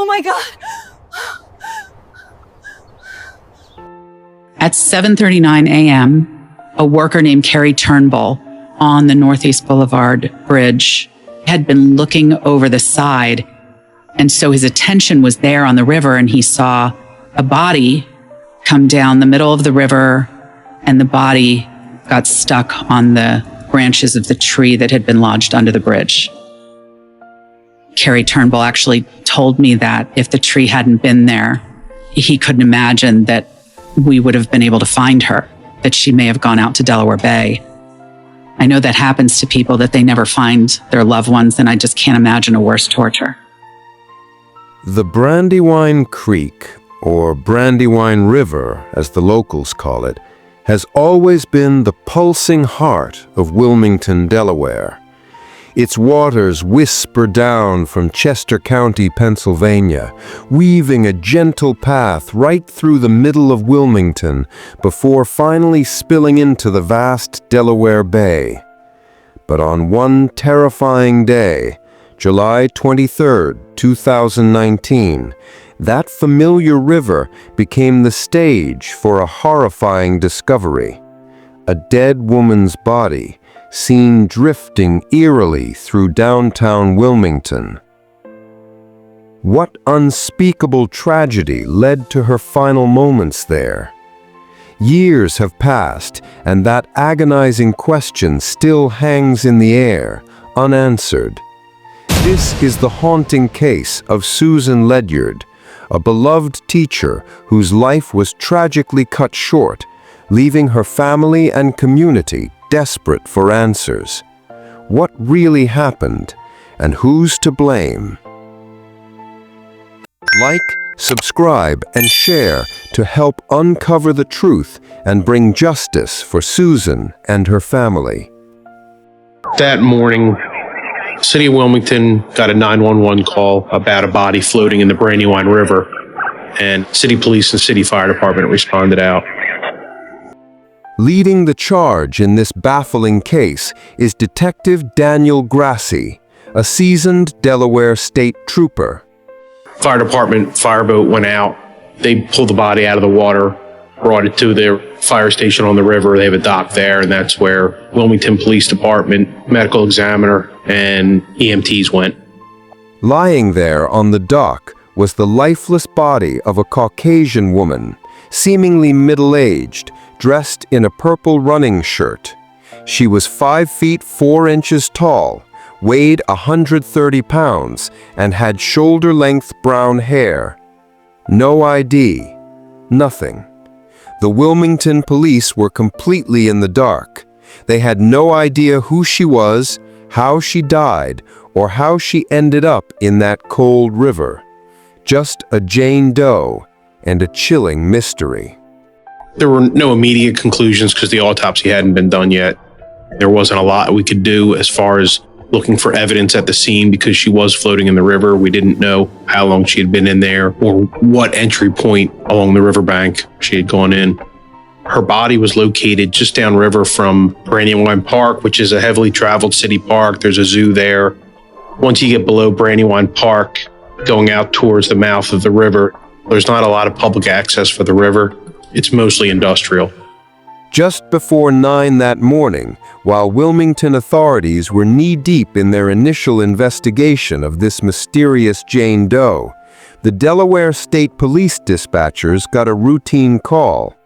Oh my God. At 7:39 a.m., a worker named Carrie Turnbull on the Northeast Boulevard Bridge had been looking over the side. And so his attention was there on the river, and he saw a body come down the middle of the river, and the body got stuck on the branches of the tree that had been lodged under the bridge. Carrie Turnbull actually told me that if the tree hadn't been there, he couldn't imagine that we would have been able to find her, that she may have gone out to Delaware Bay. I know that happens to people, that they never find their loved ones, and I just can't imagine a worse torture. The Brandywine Creek, or Brandywine River, as the locals call it, has always been the pulsing heart of Wilmington, Delaware. Its waters whisper down from Chester County, Pennsylvania, weaving a gentle path right through the middle of Wilmington before finally spilling into the vast Delaware Bay. But on one terrifying day, July 23, 2019, that familiar river became the stage for a horrifying discovery. A dead woman's body seen drifting eerily through downtown Wilmington. What unspeakable tragedy led to her final moments there? Years have passed, and that agonizing question still hangs in the air, unanswered. This is the haunting case of Susan Ledyard, a beloved teacher whose life was tragically cut short, leaving her family and community desperate for answers. What really happened, and who's to blame? Like, subscribe, and share to help uncover the truth and bring justice for Susan and her family. That morning, City of Wilmington got a 911 call about a body floating in the Brandywine River, and City Police and City Fire Department responded out. Leading the charge in this baffling case is Detective Daniel Grassi, a seasoned Delaware state trooper. Fire Department fireboat went out. They pulled the body out of the water, brought it to their fire station on the river. They have a dock there, and that's where Wilmington Police Department, medical examiner, and EMTs went. Lying there on the dock was the lifeless body of a Caucasian woman, seemingly middle-aged, dressed in a purple running shirt. She was 5 feet 4 inches tall, weighed 130 pounds, and had shoulder-length brown hair. No ID. Nothing. The Wilmington police were completely in the dark. They had no idea who she was, how she died, or how she ended up in that cold river. Just a Jane Doe and a chilling mystery. There were no immediate conclusions because the autopsy hadn't been done yet. There wasn't a lot we could do as far as looking for evidence at the scene because she was floating in the river. We didn't know how long she had been in there or what entry point along the riverbank she had gone in. Her body was located just downriver from Brandywine Park, which is a heavily traveled city park. There's a zoo there. Once you get below Brandywine Park, going out towards the mouth of the river, there's not a lot of public access for the river. It's mostly industrial. Just before 9 that morning, while Wilmington authorities were knee-deep in their initial investigation of this mysterious Jane Doe, the Delaware State Police dispatchers got a routine call.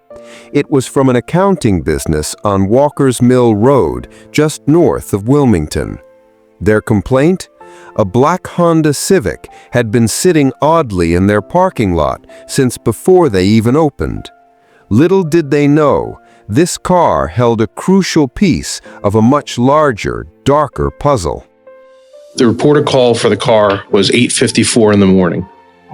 It was from an accounting business on Walker's Mill Road, just north of Wilmington. Their complaint? A black Honda Civic had been sitting oddly in their parking lot since before they even opened. Little did they know, this car held a crucial piece of a much larger, darker puzzle. The reported call for the car was 8:54 in the morning.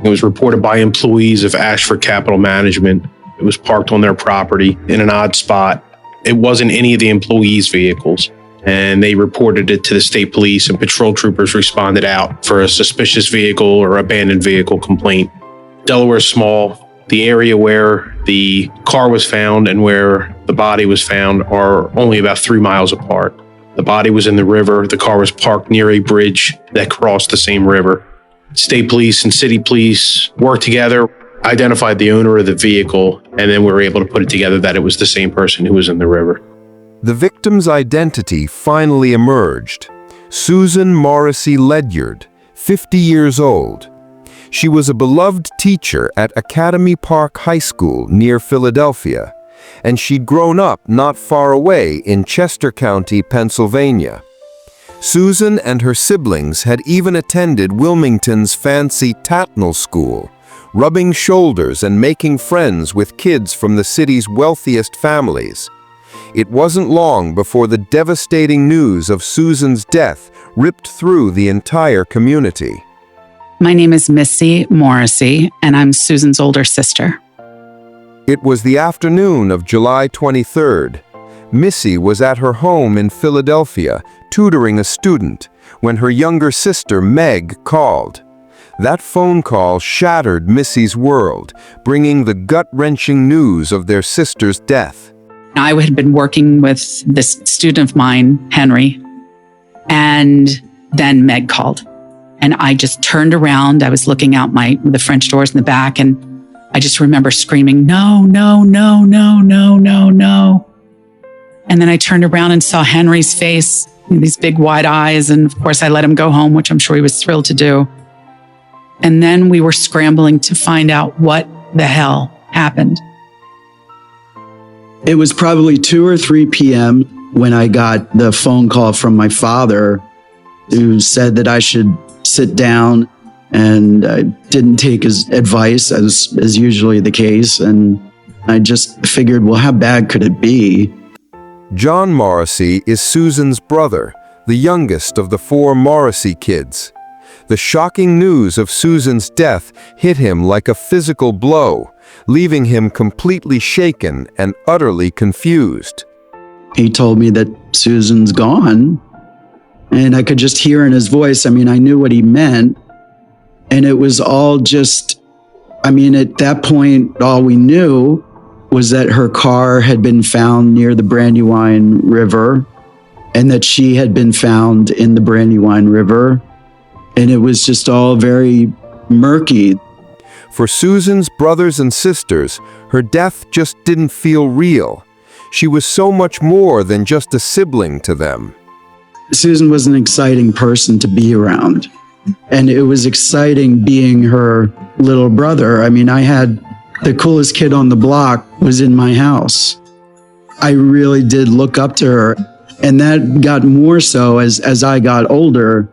It was reported by employees of Ashford Capital Management. It was parked on their property in an odd spot. It wasn't any of the employees' vehicles, and they reported it to the state police, and patrol troopers responded out for a suspicious vehicle or abandoned vehicle complaint. Delaware's small. The area where the car was found and where the body was found are only about 3 miles apart. The body was in the river. The car was parked near a bridge that crossed the same river. state police and city police worked together, identified the owner of the vehicle, and then we were able to put it together that it was the same person who was in the river. The victim's identity finally emerged. Susan Morrissey Ledyard, 50 years old. She was a beloved teacher at Academy Park High School near Philadelphia, and she'd grown up not far away in Chester County, Pennsylvania. Susan and her siblings had even attended Wilmington's fancy Tatnall School, rubbing shoulders and making friends with kids from the city's wealthiest families. It wasn't long before the devastating news of Susan's death ripped through the entire community. My name is Missy Morrissey, and I'm Susan's older sister. It was the afternoon of July 23rd. Missy was at her home in Philadelphia, tutoring a student, when her younger sister Meg called. That phone call shattered Missy's world, bringing the gut-wrenching news of their sister's death. I had been working with this student of mine, Henry, and then Meg called. And I just turned around. I was looking out the French doors in the back, and I just remember screaming, "No, no, no, no, no, no, no." And then I turned around and saw Henry's face, these big wide eyes. And of course, I let him go home, which I'm sure he was thrilled to do. And then we were scrambling to find out what the hell happened. It was probably 2 or 3 p.m. when I got the phone call from my father, who said that I should sit down, and I didn't take his advice, as usually the case. And I just figured, well, how bad could it be? John Morrissey is Susan's brother, the youngest of the 4 Morrissey kids. The shocking news of Susan's death hit him like a physical blow, leaving him completely shaken and utterly confused. He told me that Susan's gone, and I could just hear in his voice, I knew what he meant, and it was all just, at that point, all we knew was that her car had been found near the Brandywine River, and that she had been found in the Brandywine River, and it was just all very murky. For Susan's brothers and sisters, her death just didn't feel real. She was so much more than just a sibling to them. Susan was an exciting person to be around, and it was exciting being her little brother. I had the coolest kid on the block was in my house. I really did look up to her, and that got more so as I got older.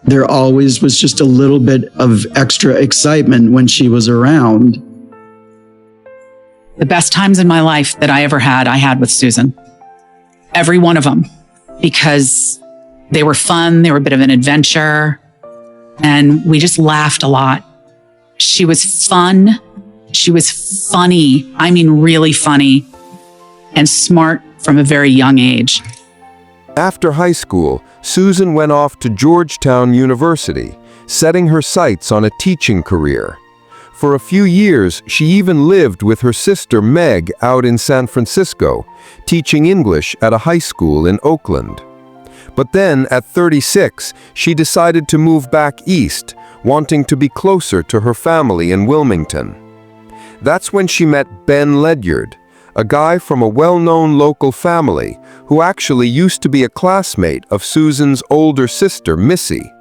There always was just a little bit of extra excitement when she was around. The best times in my life that I ever had, I had with Susan. Every one of them. Because they were fun, they were a bit of an adventure, and we just laughed a lot. She was fun, she was funny, really funny, and smart from a very young age. After high school, Susan went off to Georgetown University, setting her sights on a teaching career. For a few years, she even lived with her sister Meg out in San Francisco, teaching English at a high school in Oakland. But then, at 36, she decided to move back east, wanting to be closer to her family in Wilmington. That's when she met Ben Ledyard, a guy from a well-known local family who actually used to be a classmate of Susan's older sister, Missy.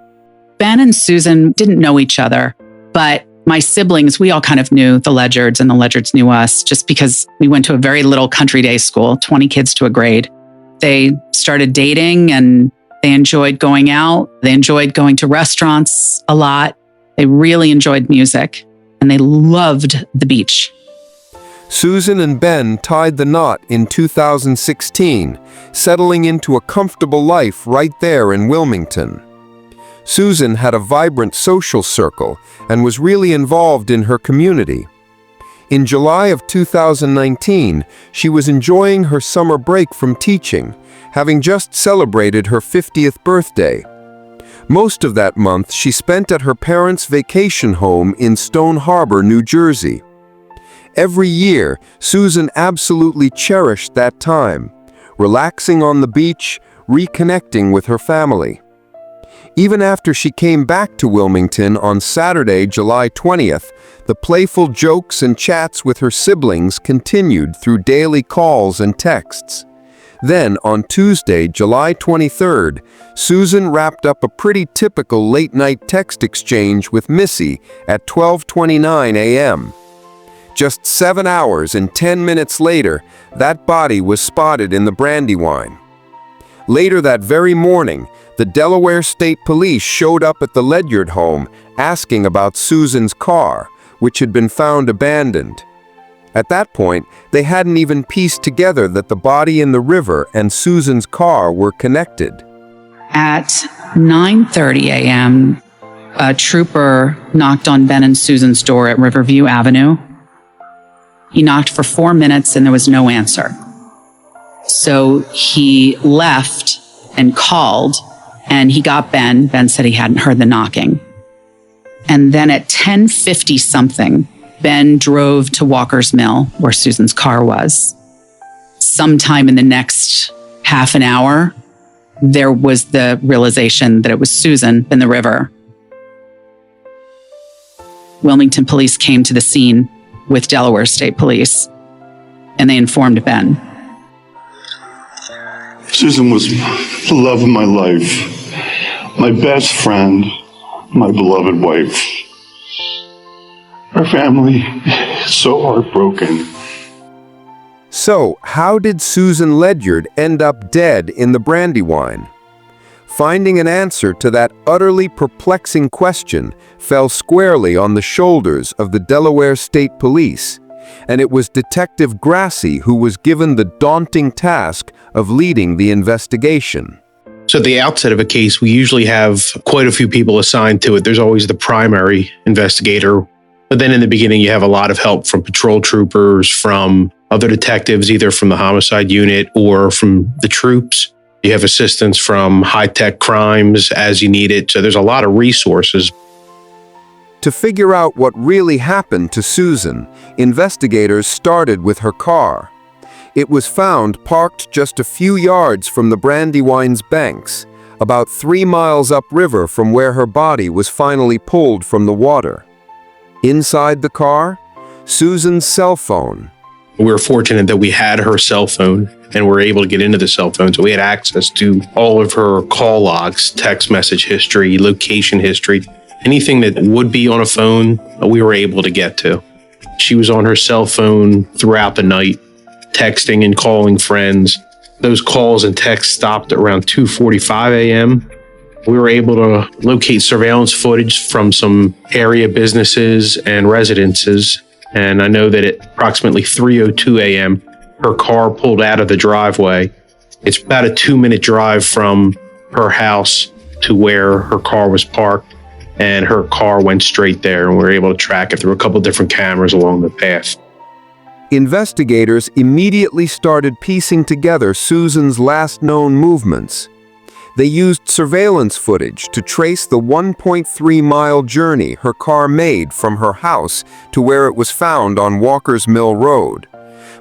Ben and Susan didn't know each other, but my siblings, we all kind of knew the Ledyards, and the Ledyards knew us just because we went to a very little country day school, 20 kids to a grade. They started dating, and they enjoyed going out. They enjoyed going to restaurants a lot. They really enjoyed music, and they loved the beach. Susan and Ben tied the knot in 2016, settling into a comfortable life right there in Wilmington. Susan had a vibrant social circle and was really involved in her community. In July of 2019, she was enjoying her summer break from teaching, having just celebrated her 50th birthday. Most of that month she spent at her parents' vacation home in Stone Harbor, New Jersey. Every year, Susan absolutely cherished that time, relaxing on the beach, reconnecting with her family. Even after she came back to Wilmington on Saturday, July 20th, the playful jokes and chats with her siblings continued through daily calls and texts. Then, on Tuesday, July 23rd, Susan wrapped up a pretty typical late-night text exchange with Missy at 12:29 a.m. Just 7 hours and 10 minutes later, that body was spotted in the Brandywine. Later that very morning, the Delaware State Police showed up at the Ledyard home asking about Susan's car, which had been found abandoned. At that point, they hadn't even pieced together that the body in the river and Susan's car were connected. At 9:30 a.m., a trooper knocked on Ben and Susan's door at Riverview Avenue. He knocked for 4 minutes and there was no answer. So he left and called, and he got Ben. Ben said he hadn't heard the knocking. And then at 10:50 something, Ben drove to Walker's Mill, where Susan's car was. Sometime in the next half an hour, there was the realization that it was Susan in the river. Wilmington police came to the scene with Delaware State Police, and they informed Ben. Susan was the love of my life, my best friend, my beloved wife. Our family is so heartbroken. So, how did Susan Ledyard end up dead in the Brandywine? Finding an answer to that utterly perplexing question fell squarely on the shoulders of the Delaware State Police, and it was Detective Grassi who was given the daunting task of leading the investigation. So at the outset of a case, we usually have quite a few people assigned to it. There's always the primary investigator, but then in the beginning, you have a lot of help from patrol troopers, from other detectives, either from the homicide unit or from the troops. You have assistance from high-tech crimes as you need it. So there's a lot of resources. To figure out what really happened to Susan, investigators started with her car. It was found parked just a few yards from the Brandywine's banks, about 3 miles upriver from where her body was finally pulled from the water. Inside the car, Susan's cell phone. We were fortunate that we had her cell phone and were able to get into the cell phone. So we had access to all of her call logs, text message history, location history, anything that would be on a phone, we were able to get to. She was on her cell phone throughout the night, texting and calling friends. Those calls and texts stopped at around 2:45 a.m. We were able to locate surveillance footage from some area businesses and residences. And I know that at approximately 3:02 a.m., her car pulled out of the driveway. It's about a 2-minute drive from her house to where her car was parked, and her car went straight there, and we were able to track it through a couple different cameras along the path. Investigators immediately started piecing together Susan's last known movements. They used surveillance footage to trace the 1.3-mile journey her car made from her house to where it was found on Walker's Mill Road.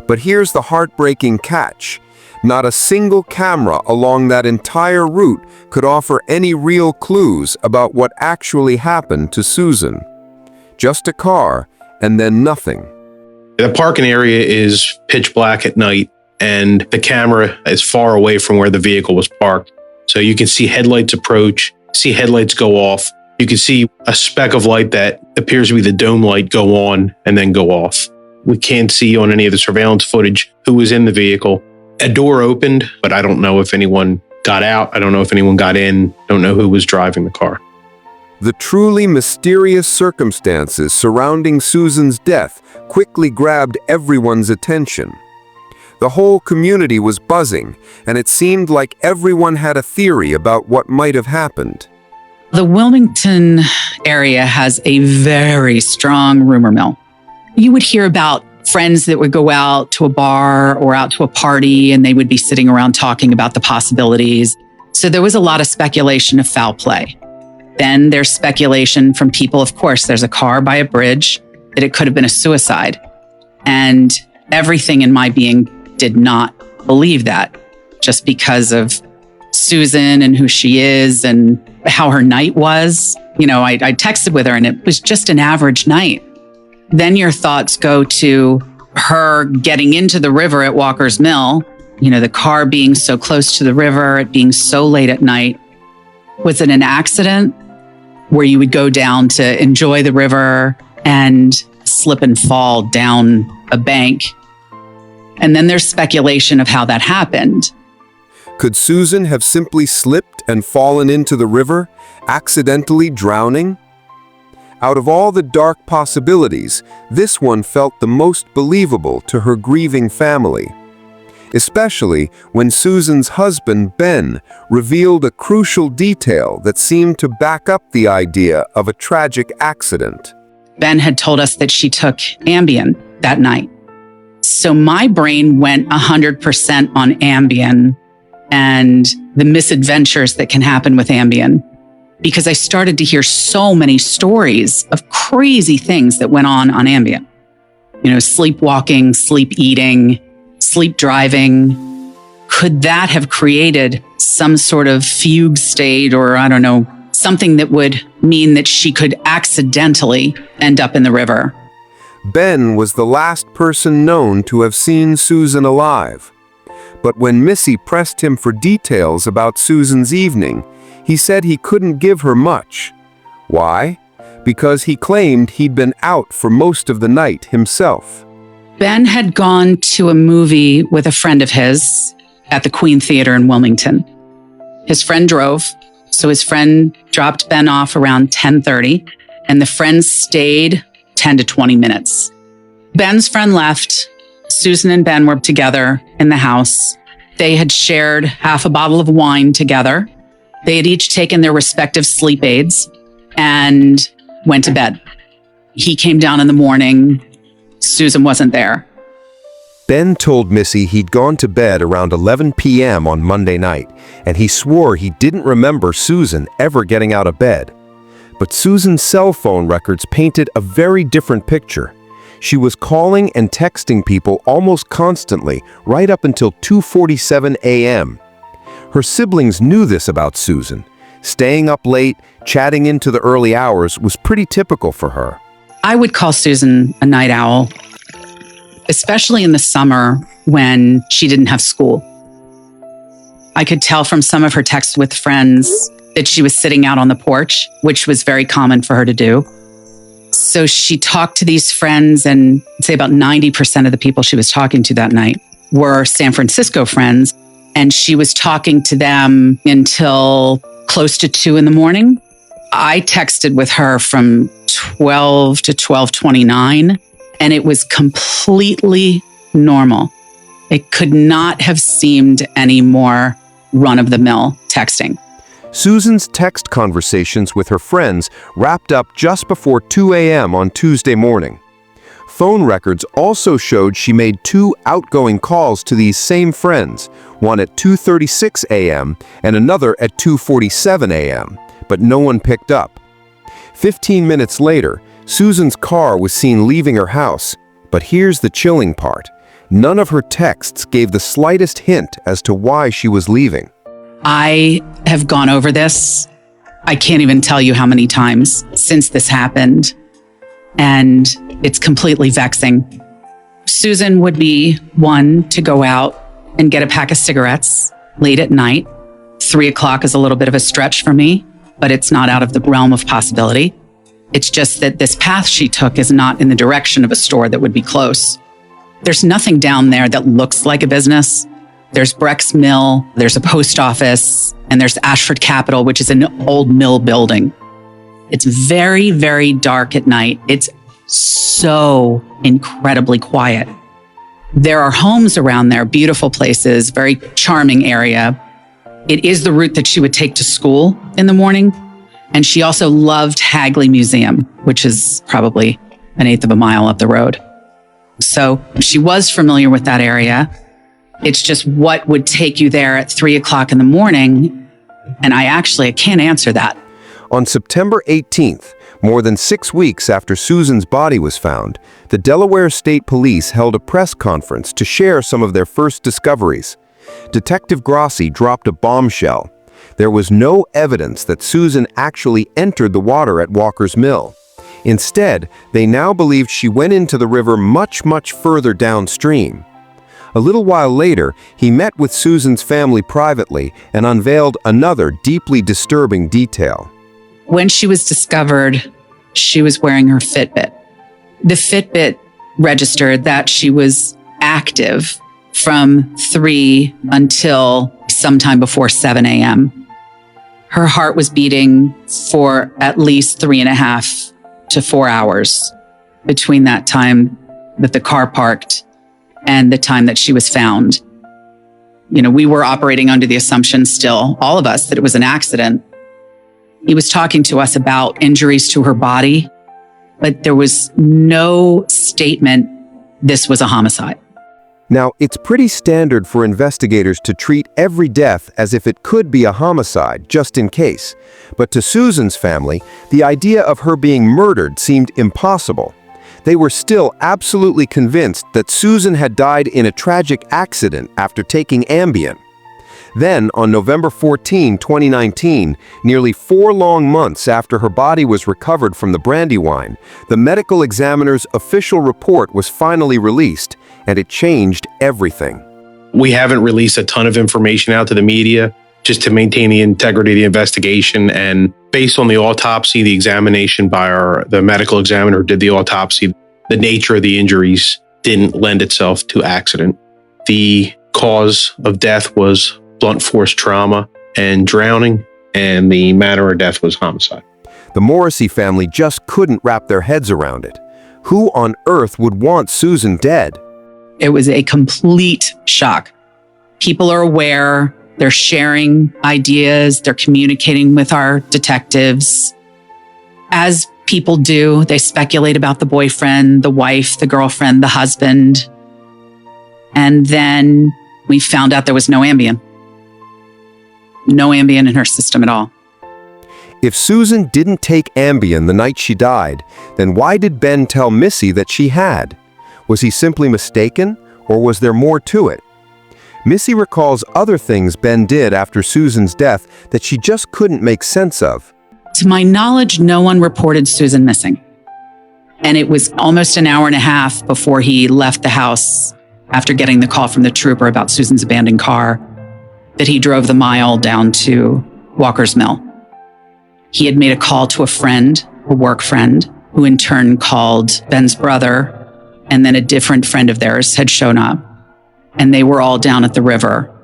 But here's the heartbreaking catch. Not a single camera along that entire route could offer any real clues about what actually happened to Susan. Just a car, and then nothing. The parking area is pitch black at night, and the camera is far away from where the vehicle was parked. So you can see headlights approach, see headlights go off. You can see a speck of light that appears to be the dome light go on and then go off. We can't see on any of the surveillance footage who was in the vehicle. A door opened, but I don't know if anyone got out. I don't know if anyone got in. I don't know who was driving the car. The truly mysterious circumstances surrounding Susan's death quickly grabbed everyone's attention. The whole community was buzzing, and it seemed like everyone had a theory about what might have happened. The Wilmington area has a very strong rumor mill. You would hear about friends that would go out to a bar or out to a party, and they would be sitting around talking about the possibilities. So there was a lot of speculation of foul play. Then there's speculation from people, of course, there's a car by a bridge, that it could have been a suicide. And everything in my being did not believe that, just because of Susan and who she is and how her night was. I texted with her and it was just an average night. Then your thoughts go to her getting into the river at Walker's Mill, the car being so close to the river, it being so late at night. Was it an accident where you would go down to enjoy the river and slip and fall down a bank? And then there's speculation of how that happened. Could Susan have simply slipped and fallen into the river, accidentally drowning? Out of all the dark possibilities, this one felt the most believable to her grieving family. Especially when Susan's husband, Ben, revealed a crucial detail that seemed to back up the idea of a tragic accident. Ben had told us that she took Ambien that night. So my brain went 100% on Ambien and the misadventures that can happen with Ambien, because I started to hear so many stories of crazy things that went on Ambien. Sleepwalking, sleep eating, sleep driving. Could that have created some sort of fugue state or, I don't know, something that would mean that she could accidentally end up in the river? Ben was the last person known to have seen Susan alive. But when Missy pressed him for details about Susan's evening, he said he couldn't give her much. Why? Because he claimed he'd been out for most of the night himself. Ben had gone to a movie with a friend of his at the Queen Theater in Wilmington. His friend drove, so his friend dropped Ben off around 10:30, and the friend stayed 10 to 20 minutes. Ben's friend left. Susan and Ben were together in the house. They had shared half a bottle of wine together. They had each taken their respective sleep aids and went to bed. He came down in the morning. Susan wasn't there. Ben told Missy he'd gone to bed around 11 p.m. on Monday night, and he swore he didn't remember Susan ever getting out of bed. But Susan's cell phone records painted a very different picture. She was calling and texting people almost constantly, right up until 2:47 a.m. Her siblings knew this about Susan. Staying up late, chatting into the early hours was pretty typical for her. I would call Susan a night owl, especially in the summer when she didn't have school. I could tell from some of her texts with friends that she was sitting out on the porch, which was very common for her to do. So she talked to these friends, and I'd say about 90% of the people she was talking to that night were San Francisco friends. And she was talking to them until close to 2 a.m. I texted with her from 12 to 12:29, and it was completely normal. It could not have seemed any more run-of-the-mill texting. Susan's text conversations with her friends wrapped up just before 2 a.m. on Tuesday morning. Phone records also showed she made 2 outgoing calls to these same friends, one at 2:36 a.m. and another at 2:47 a.m., but no one picked up. 15 minutes later, Susan's car was seen leaving her house, but here's the chilling part. None of her texts gave the slightest hint as to why she was leaving. I have gone over this. I can't even tell you how many times since this happened. And it's completely vexing. Susan would be one to go out and get a pack of cigarettes late at night. 3 o'clock is a little bit of a stretch for me, but it's not out of the realm of possibility. It's just that this path she took is not in the direction of a store that would be close. There's nothing down there that looks like a business. There's Breck's Mill, there's a post office, and there's Ashford Capital, which is an old mill building. It's very, very dark at night. It's so incredibly quiet. There are homes around there, beautiful places, very charming area. It is the route that she would take to school in the morning. And she also loved Hagley Museum, which is probably an eighth of a mile up the road. So she was familiar with that area. It's just what would take you there at 3 o'clock in the morning. And I can't answer that. On September 18th, more than 6 weeks after Susan's body was found, the Delaware State Police held a press conference to share some of their first discoveries. Detective Grossi dropped a bombshell. There was no evidence that Susan actually entered the water at Walker's Mill. Instead, they now believed she went into the river much, much further downstream. A little while later, he met with Susan's family privately and unveiled another deeply disturbing detail. When she was discovered, she was wearing her Fitbit. The Fitbit registered that she was active from 3 until sometime before 7 a.m. Her heart was beating for at least 3.5 to 4 hours between that time that the car parked and the time that she was found. We were operating under the assumption still, all of us, that it was an accident. He was talking to us about injuries to her body, but there was no statement this was a homicide. Now, it's pretty standard for investigators to treat every death as if it could be a homicide, just in case. But to Susan's family, the idea of her being murdered seemed impossible. They were still absolutely convinced that Susan had died in a tragic accident after taking Ambien. Then, on November 14, 2019, nearly 4 long months after her body was recovered from the Brandywine, the medical examiner's official report was finally released, and it changed everything. We haven't released a ton of information out to the media just to maintain the integrity of the investigation. And based on the autopsy, the examination by the medical examiner who did the autopsy, the nature of the injuries didn't lend itself to accident. The cause of death was blunt force trauma and drowning, and the manner of death was homicide. The Morrissey family just couldn't wrap their heads around it. Who on earth would want Susan dead? It was a complete shock. People are aware, they're sharing ideas, they're communicating with our detectives. As people do, they speculate about the boyfriend, the wife, the girlfriend, the husband. And then we found out there was no Ambien. No Ambien in her system at all. If Susan didn't take Ambien the night she died, then why did Ben tell Missy that she had? Was he simply mistaken, or was there more to it? Missy recalls other things Ben did after Susan's death that she just couldn't make sense of. To my knowledge, no one reported Susan missing. And it was almost an hour and a half before he left the house after getting the call from the trooper about Susan's abandoned car that he drove the mile down to Walker's Mill. He had made a call to a friend, a work friend, who in turn called Ben's brother, and then a different friend of theirs had shown up, and they were all down at the river.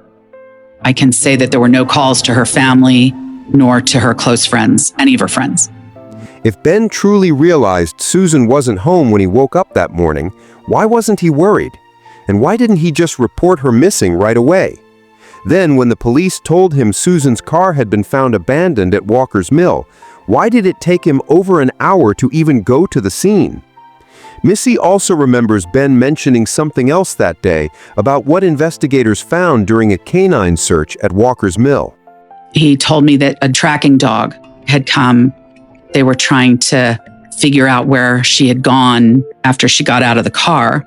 I can say that there were no calls to her family, nor to her close friends, any of her friends. If Ben truly realized Susan wasn't home when he woke up that morning, why wasn't he worried? And why didn't he just report her missing right away? Then, when the police told him Susan's car had been found abandoned at Walker's Mill, why did it take him over an hour to even go to the scene? Missy also remembers Ben mentioning something else that day about what investigators found during a canine search at Walker's Mill. He told me that a tracking dog had come. They were trying to figure out where she had gone after she got out of the car.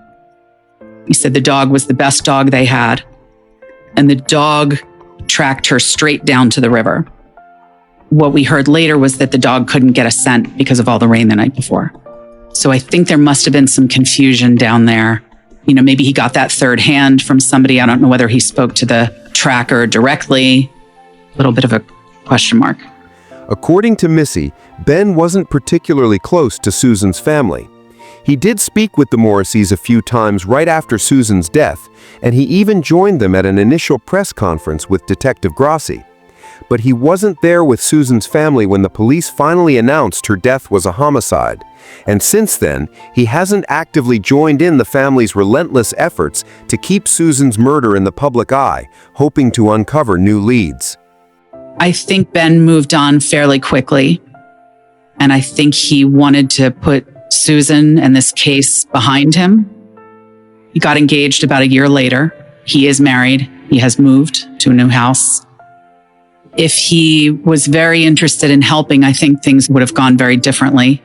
He said the dog was the best dog they had, and the dog tracked her straight down to the river. What we heard later was that the dog couldn't get a scent because of all the rain the night before. So I think there must have been some confusion down there. Maybe he got that third hand from somebody. I don't know whether he spoke to the tracker directly. A little bit of a question mark. According to Missy, Ben wasn't particularly close to Susan's family. He did speak with the Morrisseys a few times right after Susan's death, and he even joined them at an initial press conference with Detective Grossi. But he wasn't there with Susan's family when the police finally announced her death was a homicide. And since then, he hasn't actively joined in the family's relentless efforts to keep Susan's murder in the public eye, hoping to uncover new leads. I think Ben moved on fairly quickly, and I think he wanted to put Susan and this case behind him. He got engaged about a year later. He is married. He has moved to a new house. If he was very interested in helping, I think things would have gone very differently.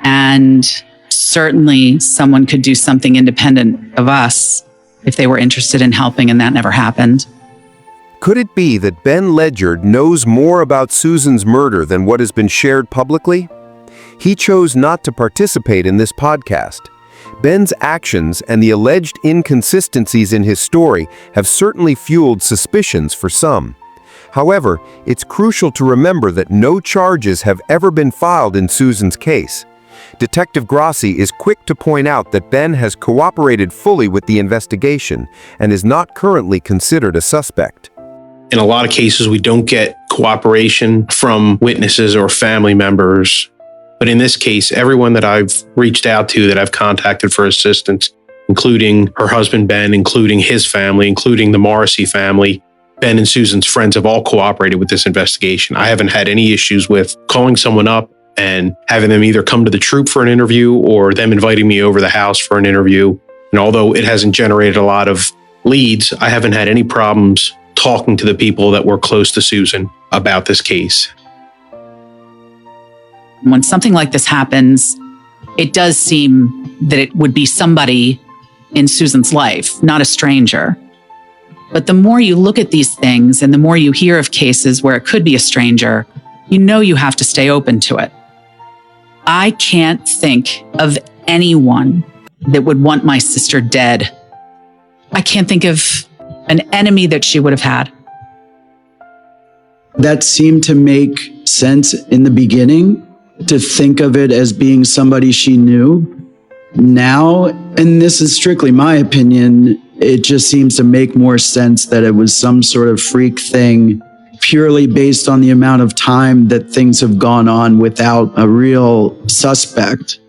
And certainly someone could do something independent of us if they were interested in helping, and that never happened. Could it be that Ben Ledyard knows more about Susan's murder than what has been shared publicly? He chose not to participate in this podcast. Ben's actions and the alleged inconsistencies in his story have certainly fueled suspicions for some. However, it's crucial to remember that no charges have ever been filed in Susan's case. Detective Grassi is quick to point out that Ben has cooperated fully with the investigation and is not currently considered a suspect. In a lot of cases, we don't get cooperation from witnesses or family members. But in this case, everyone that I've reached out to, that I've contacted for assistance, including her husband, Ben, including his family, including the Morrissey family, Ben and Susan's friends have all cooperated with this investigation. I haven't had any issues with calling someone up and having them either come to the troop for an interview or them inviting me over the house for an interview. And although it hasn't generated a lot of leads, I haven't had any problems talking to the people that were close to Susan about this case. When something like this happens, it does seem that it would be somebody in Susan's life, not a stranger. But the more you look at these things and the more you hear of cases where it could be a stranger, you know you have to stay open to it. I can't think of anyone that would want my sister dead. I can't think of an enemy that she would have had. That seemed to make sense in the beginning, to think of it as being somebody she knew. Now, and this is strictly my opinion, it just seems to make more sense that it was some sort of freak thing, purely based on the amount of time that things have gone on without a real suspect.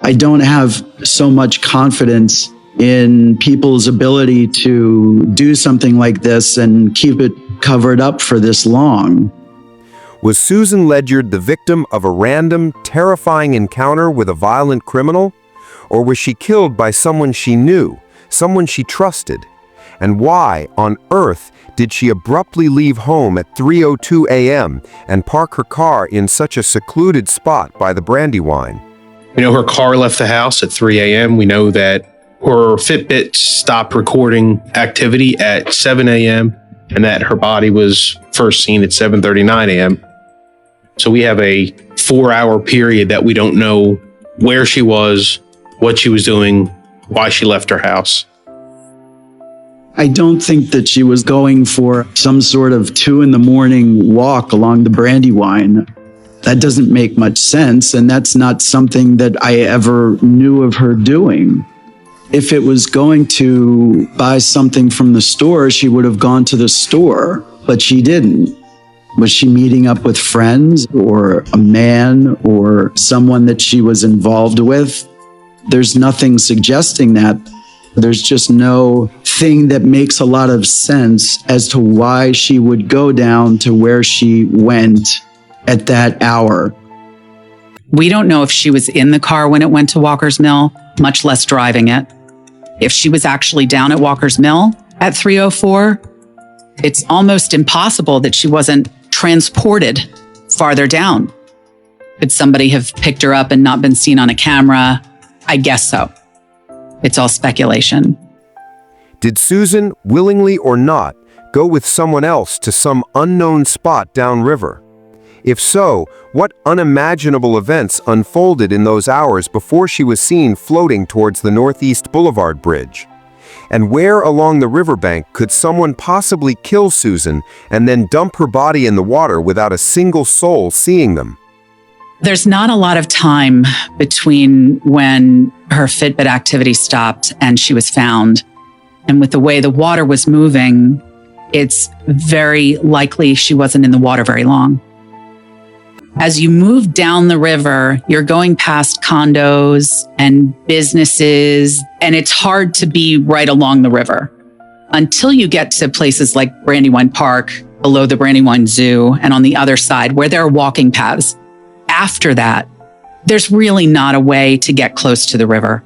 I don't have so much confidence in people's ability to do something like this and keep it covered up for this long. Was Susan Ledyard the victim of a random, terrifying encounter with a violent criminal? Or was she killed by someone she knew, someone she trusted? And why on earth did she abruptly leave home at 3:02 a.m. and park her car in such a secluded spot by the Brandywine? We know her car left the house at 3 a.m. We know that her Fitbit stopped recording activity at 7 a.m. and that her body was first seen at 7:39 a.m. So we have a 4-hour period that we don't know where she was, what she was doing, why she left her house. I don't think that she was going for some sort of 2 a.m. walk along the Brandywine. That doesn't make much sense, and that's not something that I ever knew of her doing. If it was going to buy something from the store, she would have gone to the store, but she didn't. Was she meeting up with friends or a man or someone that she was involved with? There's nothing suggesting that. There's just no thing that makes a lot of sense as to why she would go down to where she went at that hour. We don't know if she was in the car when it went to Walker's Mill, much less driving it. If she was actually down at Walker's Mill at 3:04, it's almost impossible that she wasn't transported farther down. Could somebody have picked her up and not been seen on a camera? I guess so. It's all speculation. Did Susan, willingly or not, go with someone else to some unknown spot downriver? If so, what unimaginable events unfolded in those hours before she was seen floating towards the Northeast Boulevard Bridge? And where along the riverbank could someone possibly kill Susan and then dump her body in the water without a single soul seeing them? There's not a lot of time between when her Fitbit activity stopped and she was found. And with the way the water was moving, it's very likely she wasn't in the water very long. As you move down the river, you're going past condos and businesses, and it's hard to be right along the river until you get to places like Brandywine Park, below the Brandywine Zoo, and on the other side where there are walking paths. After that, there's really not a way to get close to the river.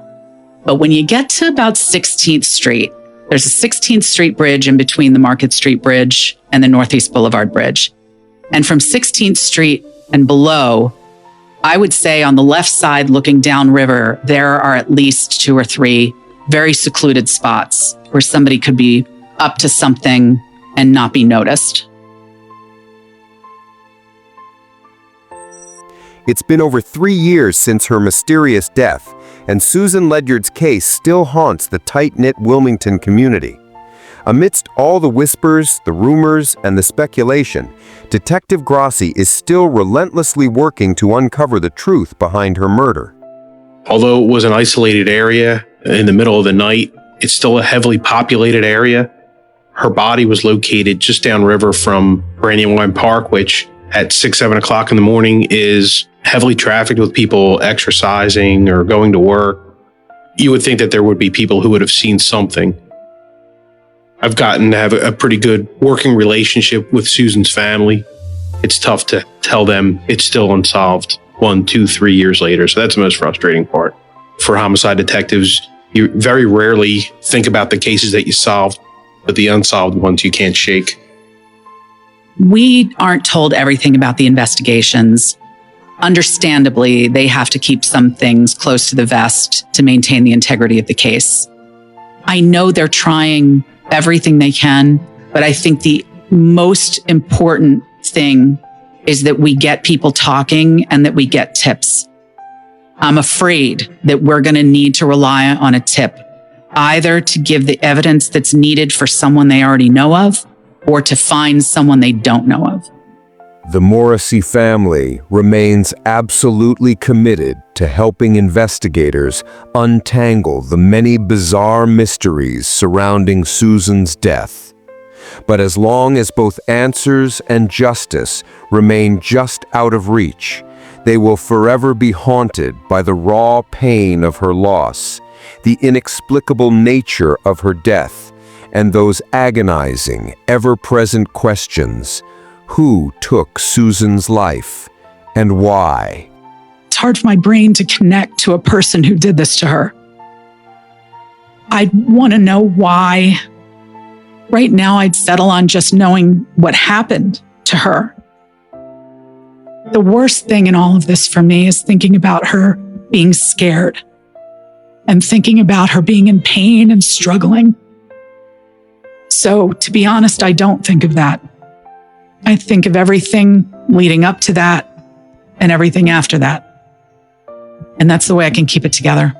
But when you get to about 16th Street, there's a 16th Street bridge in between the Market Street Bridge and the Northeast Boulevard Bridge. And from 16th Street and below, I would say on the left side looking downriver, there are at least 2 or 3 very secluded spots where somebody could be up to something and not be noticed. It's been over 3 years since her mysterious death, and Susan Ledyard's case still haunts the tight-knit Wilmington community. Amidst all the whispers, the rumors, and the speculation, Detective Grassi is still relentlessly working to uncover the truth behind her murder. Although it was an isolated area in the middle of the night, it's still a heavily populated area. Her body was located just downriver from Brandywine Park, which at 6, 7 o'clock in the morning is heavily trafficked with people exercising or going to work. You would think that there would be people who would have seen something. I've gotten to have a pretty good working relationship with Susan's family. It's tough to tell them it's still unsolved 1, 2, 3 years later. So that's the most frustrating part. For homicide detectives, you very rarely think about the cases that you solved, but the unsolved ones you can't shake. We aren't told everything about the investigations. Understandably, they have to keep some things close to the vest to maintain the integrity of the case. I know they're trying everything they can, but I think the most important thing is that we get people talking and that we get tips. I'm afraid that we're going to need to rely on a tip, either to give the evidence that's needed for someone they already know of, or to find someone they don't know of. The Morrissey family remains absolutely committed to helping investigators untangle the many bizarre mysteries surrounding Susan's death. But as long as both answers and justice remain just out of reach, they will forever be haunted by the raw pain of her loss, the inexplicable nature of her death, and those agonizing, ever-present questions. Who took Susan's life, and why? It's hard for my brain to connect to a person who did this to her. I'd want to know why. Right now, I'd settle on just knowing what happened to her. The worst thing in all of this for me is thinking about her being scared and thinking about her being in pain and struggling. So, to be honest, I don't think of that. I think of everything leading up to that and everything after that. And that's the way I can keep it together.